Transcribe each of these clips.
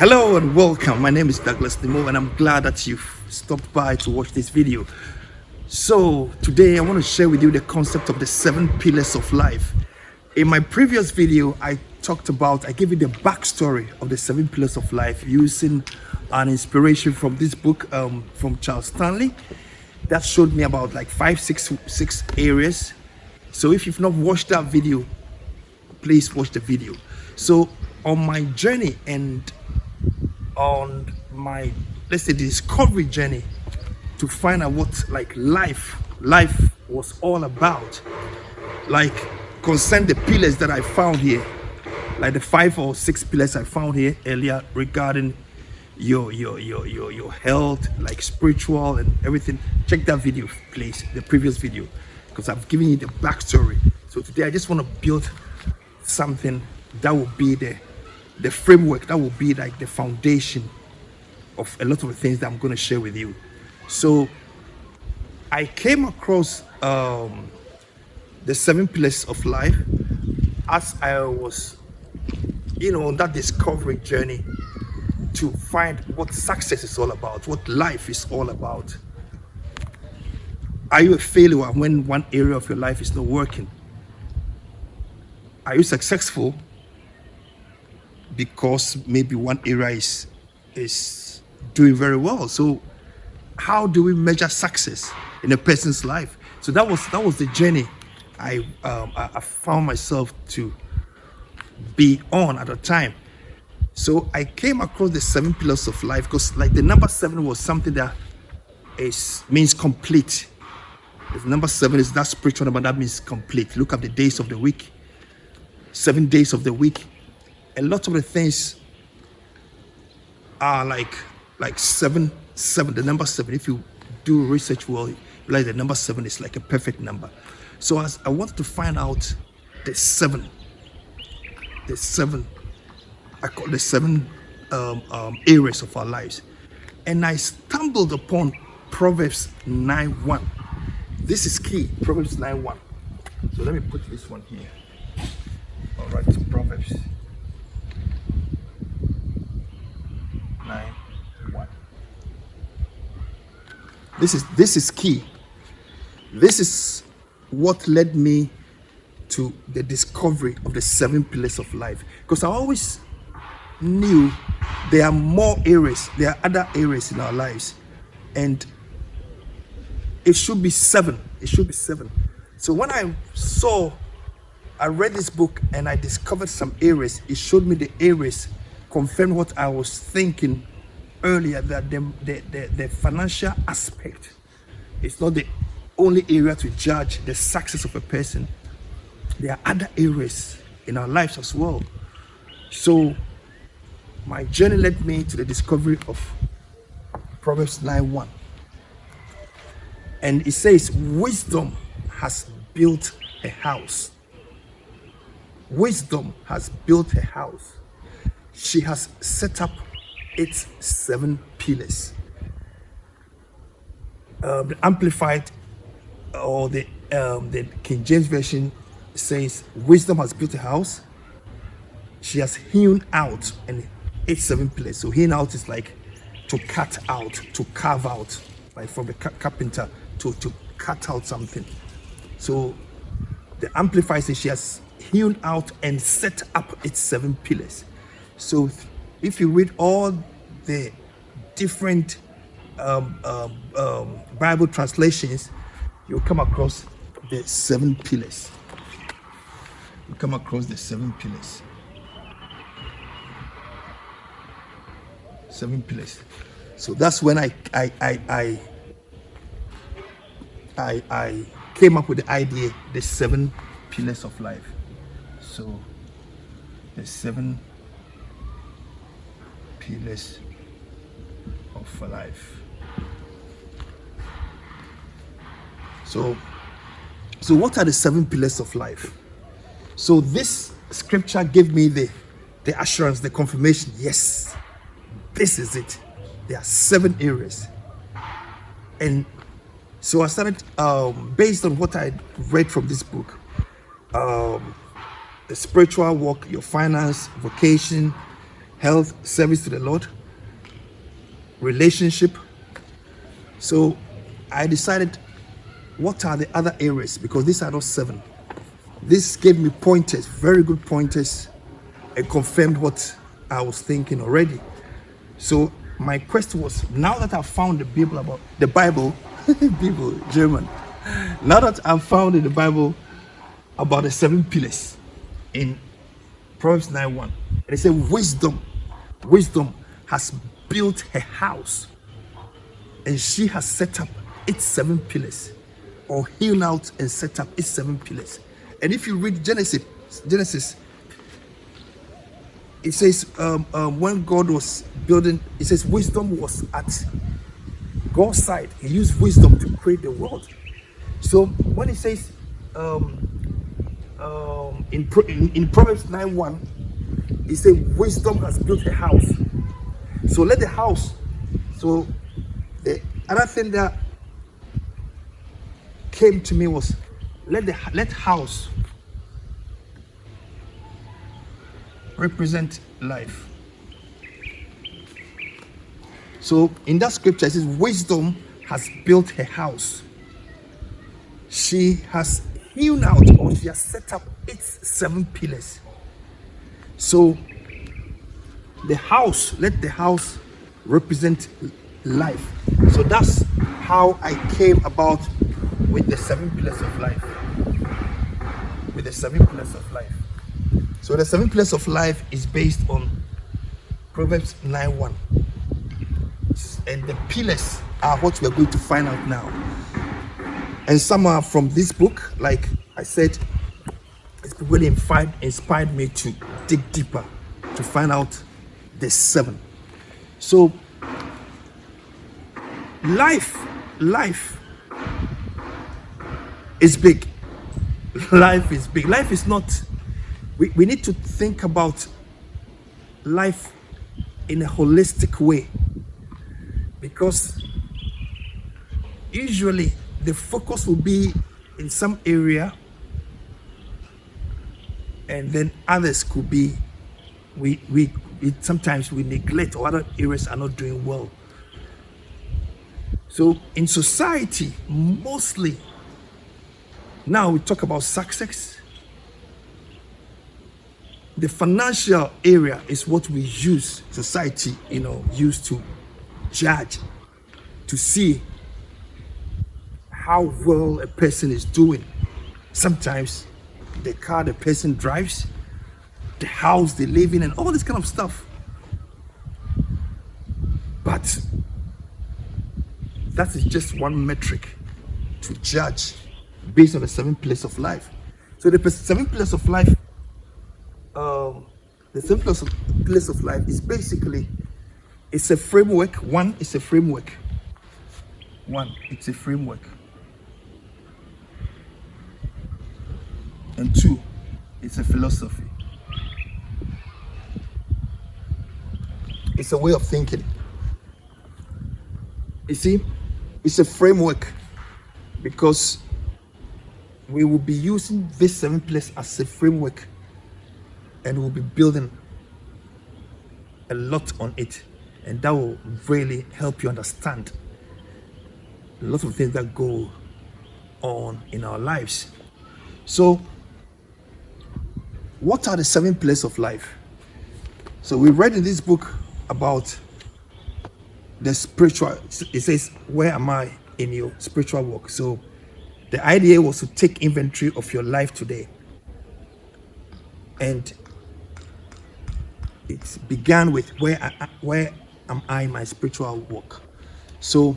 Hello and welcome. My name is Douglas Nemo and I'm glad that you've stopped by to watch this video. So today I want to share with you the concept of the 7 pillars of life. In my previous video, I gave you the backstory of the 7 pillars of life using an inspiration from this book from Charles Stanley that showed me about like six areas. So if you've not watched that video, please watch the video. So on my journey and on my, let's say, discovery journey to find out what like life was all about, like concern the pillars that I found here, like the 5 or 6 pillars I found here earlier regarding your health, like spiritual and everything. Check that video, please, the previous video, because I've given you the backstory. So today I just want to build something that will be the framework, that will be like the foundation of a lot of the things that I'm going to share with you. So I came across the 7 pillars of life as I was, on that discovery journey to find what success is all about, what life is all about. Are you a failure when one area of your life is not working? Are you successful because maybe one area is doing very well? So how do we measure success in a person's life? So that was the journey I found myself to be on at the time. So I came across the 7 pillars of life because like the number 7 was something that means complete. The number 7 is that spiritual number that means complete. Look at the days of the week, 7 days of the week. A lot of the things are like 7, the number 7. If you do research well, you realize the number 7 is like a perfect number. So as I wanted to find out the 7, I call the 7 areas of our lives, and I stumbled upon Proverbs 9:1. This is key, Proverbs 9:1. So let me put this one here. All right, so Proverbs 9:1. This is key. This is what led me to the discovery of the 7 pillars of life, because I always knew there are more areas, there are other areas in our lives, and it should be 7. It should be 7. So when I read this book and I discovered some areas, it showed me the areas, confirmed what I was thinking earlier, that the financial aspect is not the only area to judge the success of a person. There are other areas in our lives as well. So my journey led me to the discovery of Proverbs 9:1. And it says, wisdom has built a house. Wisdom has built a house. She has set up its 7 pillars. The Amplified or the King James Version says, wisdom has built a house. She has hewn out and its 7 pillars. So hewn out is like to cut out, to carve out, like from the carpenter to cut out something. So the Amplified says she has hewn out and set up its 7 pillars. So if you read all the different Bible translations, you'll come across the 7 pillars. You come across the 7 pillars. 7 pillars. So that's when I came up with the idea, the 7 pillars of life. So the 7 pillars of life. So what are the 7 pillars of life? So this scripture gave me the assurance, the confirmation. Yes, this is it. There are 7 areas. And so I started, based on what I read from this book, the spiritual walk, your finance, vocation, health, service to the Lord, relationship. So I decided, what are the other areas? Because these are not 7. This gave me pointers, very good pointers, and confirmed what I was thinking already. So my question was, now that I've found the Bible, Bible, German. Now that I've found in the Bible about the 7 pillars in Proverbs 9:1, and it said wisdom has built her house, and she has set up its 7 pillars, or hewn out and set up its 7 pillars. And if you read Genesis, it says when God was building, it says wisdom was at God's side. He used wisdom to create the world. So when it says in Proverbs 9:1, it says wisdom has built a house. So let the house. So the other thing that came to me was, let house represent life. So in that scripture it says wisdom has built her house. She has hewn out, or she has set up its 7 pillars. So the house, let the house represent life. So that's how I came about with the 7 pillars of life. With the 7 pillars of life. So the 7 pillars of life is based on Proverbs 9:1. And the pillars are what we're going to find out now. And some are from this book. Like I said, it's really inspired me to dig deeper, to find out the 7. So life is big. Life is big. Life is not, we need to think about life in a holistic way, because usually the focus will be in some area, and then others could be, sometimes we neglect, or other areas are not doing well. So in society, mostly, now we talk about success. The financial area is what we use, society, use to judge, to see how well a person is doing. Sometimes the car the person drives, the house they live in, and all this kind of stuff. But that is just one metric to judge based on the 7 pillars of life. So the 7 pillars of life, the 7 pillars of life is basically, it's a framework. One, it's a framework. And 2, it's a philosophy. It's a way of thinking. You see, it's a framework, because we will be using this 7 pillars as a framework, and we'll be building a lot on it, and that will really help you understand a lot of things that go on in our lives. So what are the 7 pillars of life? So we read in this book about the spiritual. It says, where am I in your spiritual walk? So the idea was to take inventory of your life today, and it began with where am I in my spiritual walk. So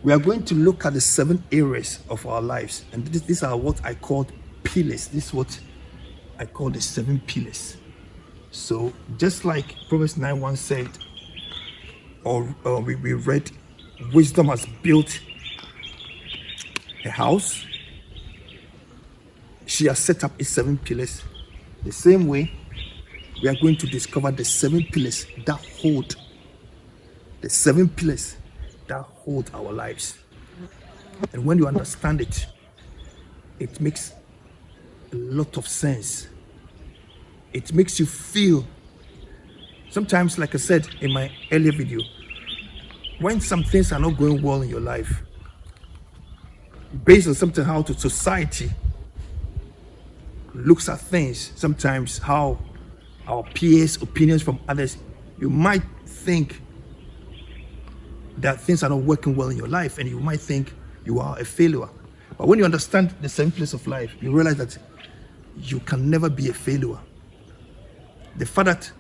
we are going to look at the 7 areas of our lives, and these are what I call pillars. This is what I call the 7 pillars. So just like Proverbs 9:1 said, or we read, wisdom has built a house, she has set up its 7 pillars. The same way, we are going to discover the 7 pillars that hold, our lives. And when you understand it, it makes a lot of sense. It makes you feel Sometimes, like I said in my earlier video, when some things are not going well in your life, based on something how to society looks at things, sometimes how our peers, opinions from others, you might think that things are not working well in your life and you might think you are a failure. But when you understand the same place of life, you realize that you can never be a failure. The fact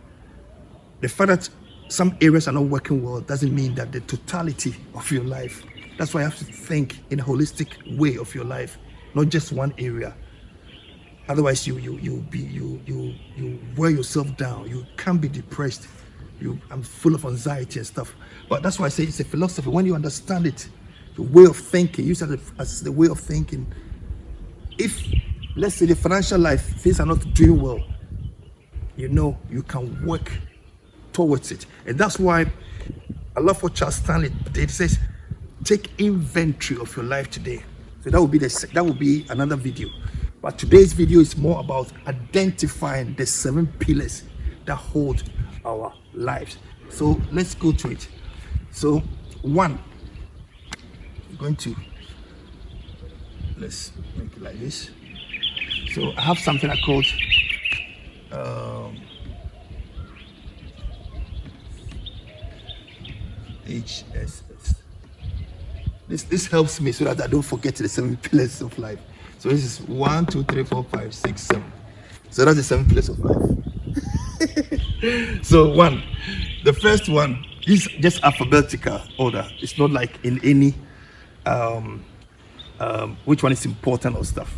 that some areas are not working well doesn't mean that the totality of your life. That's why you have to think in a holistic way of your life, not just one area. Otherwise, you wear yourself down. You can't be depressed. I'm full of anxiety and stuff. But that's why I say it's a philosophy. When you understand it, the way of thinking, use it as the way of thinking. If, let's say, the financial life, things are not doing well, you can work towards it. And that's why I love what Charles Stanley did. It says, take inventory of your life today. So that would be another video. But today's video is more about identifying the 7 pillars that hold our lives. So let's go to it. So 1, let's make it like this. So I have something I called HSS. This helps me so that I don't forget the 7 pillars of life. So this is 1, 2, 3, 4, 5, 6, 7. So that's the 7 pillars of life. So 1, the first one is just alphabetical order. It's not like in any which one is important or stuff.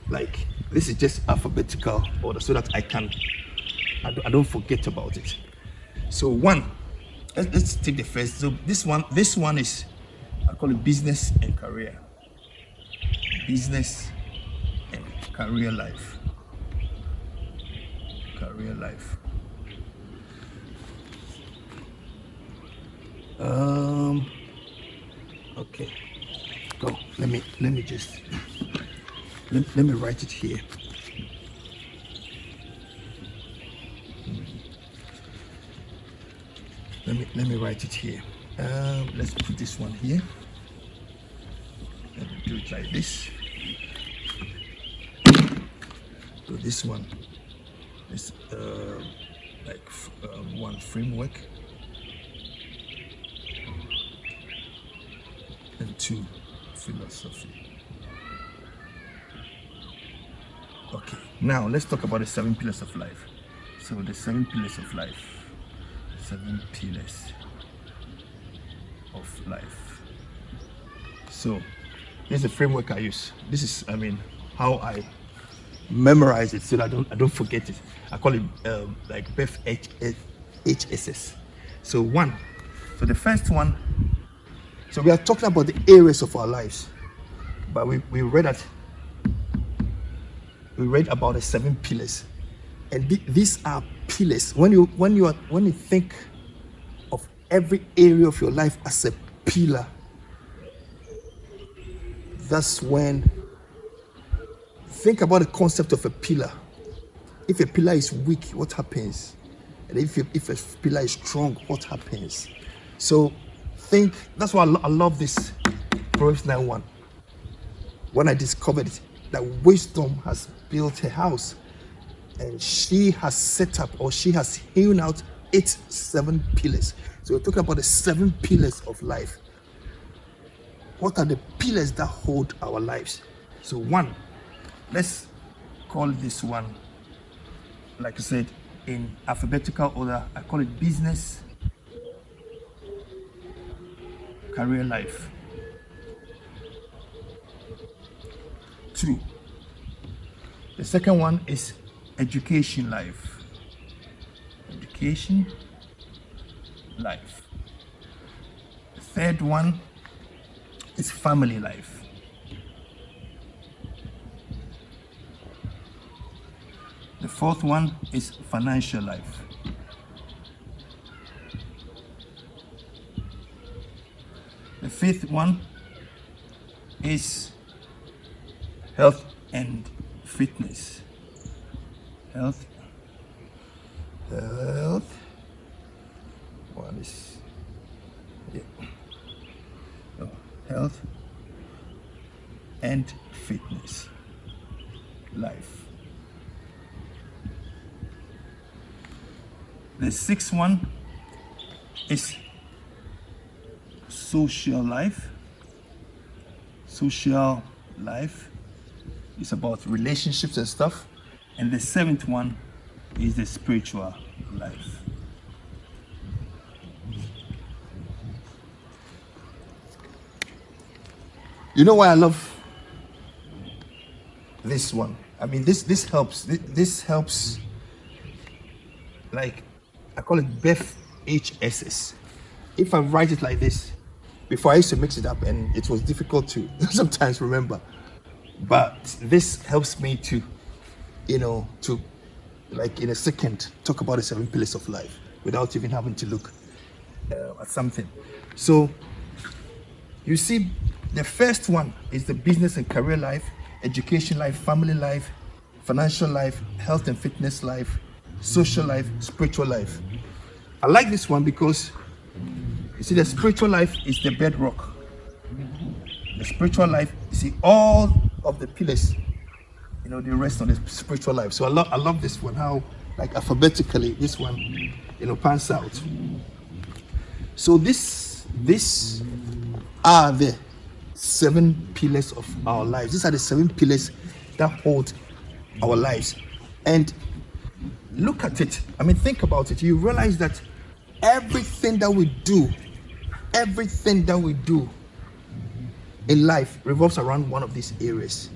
Like this is just alphabetical order so that I don't forget about it. So 1, let's take the first. So this one is, I call it business and career. Business and career life. Career life. Okay. Go. Let me just let me write it here. Let me write it here. Let's put this one here. Let me do it like this. So this one is one framework, and 2 philosophy. Okay, now let's talk about the 7 pillars of life. So the 7 pillars of life. 7 pillars of life. So here's the framework I use. This is, how I memorize it so that I don't forget it. I call it like Beth HSS. So 1. So the first one. So we are talking about the areas of our lives, but we read about the 7 pillars, and these are pillars. When you think of every area of your life as a pillar, that's when think about the concept of a pillar. If a pillar is weak, what happens? And if a pillar is strong, what happens? So that's why I love this Proverbs 9:1. When I discovered it, that wisdom has built a house, and she has set up, or she has hewn out its 7 pillars. So we're talking about the 7 pillars of life. What are the pillars that hold our lives? So 1, let's call this one, like I said, in alphabetical order. I call it business, career life. 2, the second one is education life. Education life. The third one is family life. The fourth one is financial life. The fifth one is health and fitness. Health this. Yeah. Oh, health and fitness, life. The sixth one is social life. Social life is about relationships and stuff. And the seventh one is the spiritual life. You know why I love this one? I mean, this helps. This helps. Like, I call it Beth HSS. If I write it like this, before I used to mix it up, and it was difficult to sometimes remember. But this helps me to, to, like, in a second, talk about the 7 pillars of life without even having to look at something. So, you see, the first one is the business and career life, education life, family life, financial life, health and fitness life, social life, spiritual life. I like this one because, you see, the spiritual life is the bedrock. The spiritual life, you see, all of the pillars, they rest on the spiritual life. So I love this one, how, like, alphabetically, this one, pans out. So these are the 7 pillars of our lives. These are the 7 pillars that hold our lives. And look at it. I mean, think about it. You realize that everything that we do in life revolves around one of these areas.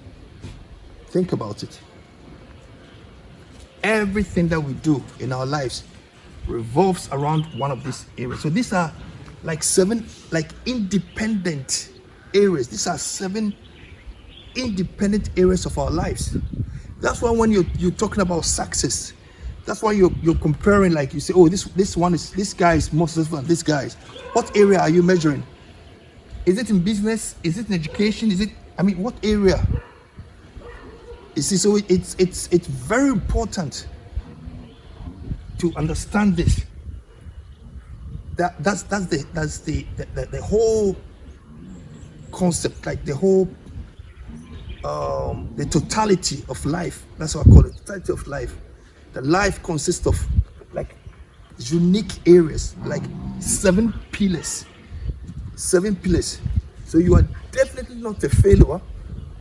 Think about it. Everything that we do in our lives revolves around one of these areas. So these are like 7 independent areas. These are 7 independent areas of our lives. That's why when you're talking about success, that's why you're comparing, like, you say, oh, this guy is more successful than this guy. What area are you measuring? Is it in business? Is it in education? What area? You see, so it's very important to understand this. That's the whole concept, like the whole the totality of life. That's what I call it, totality of life. The life consists of, like, unique areas, like 7 pillars. 7 pillars. So you are definitely not a failure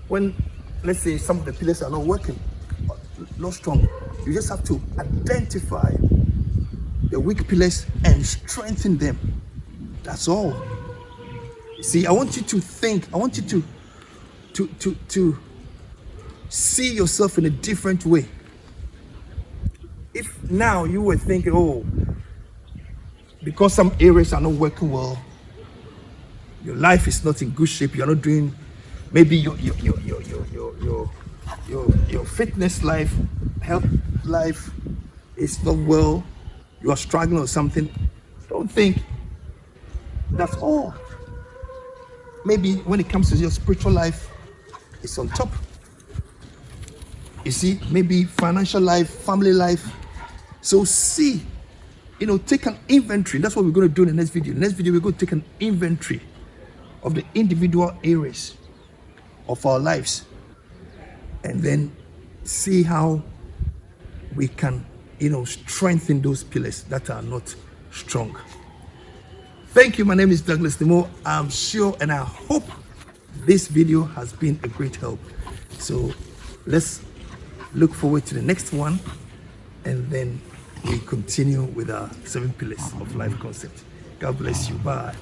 when, let's say, some of the pillars are not working, not strong. You just have to identify the weak pillars and strengthen them. That's all. See, I want you to think. I want you to see yourself in a different way. If now you were thinking, oh, because some areas are not working well, your life is not in good shape, you're not doing, maybe your fitness life, health life is not well, you are struggling or something, don't think that's all. Maybe when it comes to your spiritual life, it's on top. You see, maybe financial life, family life. So see, take an inventory. That's what we're going to do in the next video. In the next video, we're going to take an inventory of the individual areas of our lives and then see how we can, strengthen those pillars that are not strong. Thank you. My name is Douglas Nimo. I'm sure and I hope this video has been a great help. So let's look forward to the next one, and then we continue with our 7 pillars of life concept. God bless you. Bye.